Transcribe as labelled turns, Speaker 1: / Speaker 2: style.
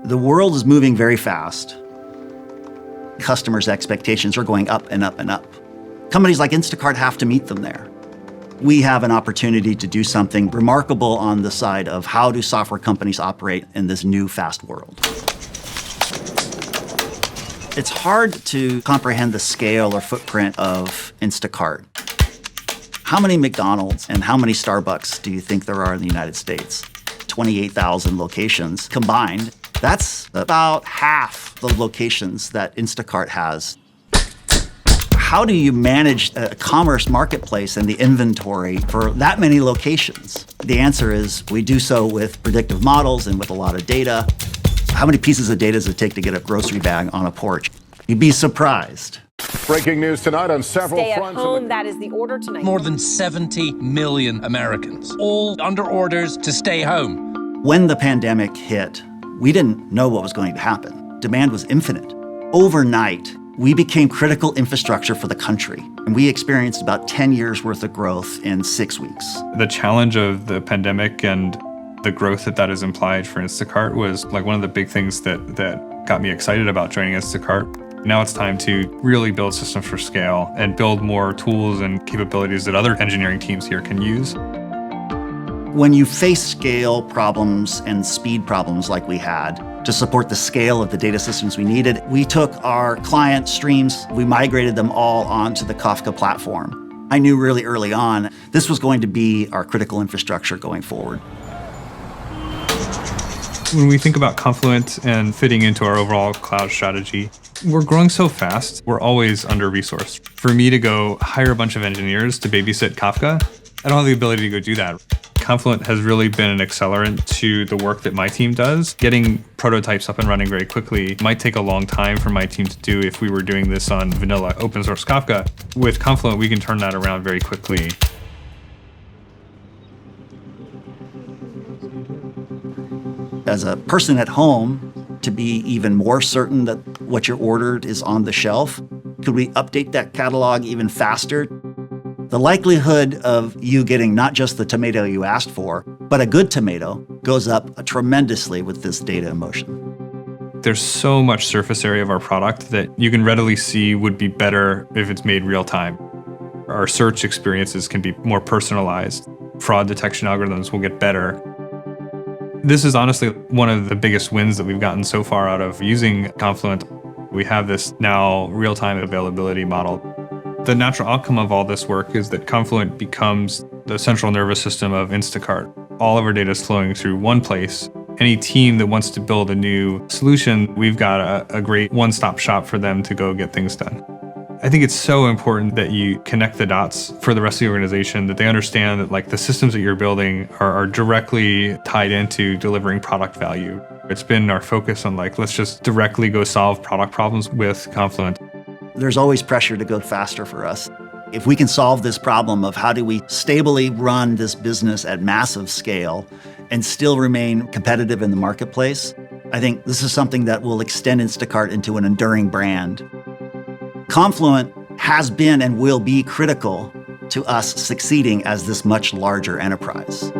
Speaker 1: The world is moving very fast. Customers' expectations are going up and up and up. Companies like Instacart have to meet them there. We have an opportunity to do something remarkable on the side of how do software companies operate in this new fast world. It's hard to comprehend the scale or footprint of Instacart. How many McDonald's and how many Starbucks do you think there are in the United States? 28,000 locations combined. That's about half the locations that Instacart has. How do you manage a commerce marketplace and the inventory for that many locations? The answer is we do so with predictive models and with a lot of data. How many pieces of data does it take to get a grocery bag on a porch? You'd be surprised.
Speaker 2: Breaking news tonight on several
Speaker 3: Stay
Speaker 2: fronts.
Speaker 3: at home, that is the order tonight.
Speaker 4: More than 70 million Americans, all under orders to stay home.
Speaker 1: When the pandemic hit, we didn't know what was going to happen. Demand was infinite. Overnight, we became critical infrastructure for the country, and we experienced about 10 years worth of growth in 6 weeks.
Speaker 5: The challenge of the pandemic and the growth that has implied for Instacart was like one of the big things that got me excited about joining Instacart. Now it's time to really build systems for scale and build more tools and capabilities that other engineering teams here can use.
Speaker 1: When you face scale problems and speed problems like we had, to support the scale of the data systems we needed, we took our client streams, we migrated them all onto the Kafka platform. I knew really early on this was going to be our critical infrastructure going forward.
Speaker 5: When we think about Confluent and fitting into our overall cloud strategy, we're growing so fast, we're always under-resourced. For me to go hire a bunch of engineers to babysit Kafka, I don't have the ability to go do that. Confluent has really been an accelerant to the work that my team does. Getting prototypes up and running very quickly might take a long time for my team to do if we were doing this on vanilla open source Kafka. With Confluent, we can turn that around very quickly.
Speaker 1: As a person at home, to be even more certain that what you ordered is on the shelf, could we update that catalog even faster? The likelihood of you getting not just the tomato you asked for, but a good tomato goes up tremendously with this data in motion.
Speaker 5: There's so much surface area of our product that you can readily see would be better if it's made real time. Our search experiences can be more personalized. Fraud detection algorithms will get better. This is honestly one of the biggest wins that we've gotten so far out of using Confluent. We have this now real-time availability model. The natural outcome of all this work is that Confluent becomes the central nervous system of Instacart. All of our data is flowing through one place. Any team that wants to build a new solution, we've got a great one-stop shop for them to go get things done. I think it's so important that you connect the dots for the rest of the organization, that they understand that like the systems that you're building are directly tied into delivering product value. It's been our focus on like, let's just directly go solve product problems with Confluent.
Speaker 1: There's always pressure to go faster for us. If we can solve this problem of how do we stably run this business at massive scale and still remain competitive in the marketplace, I think this is something that will extend Instacart into an enduring brand. Confluent has been and will be critical to us succeeding as this much larger enterprise.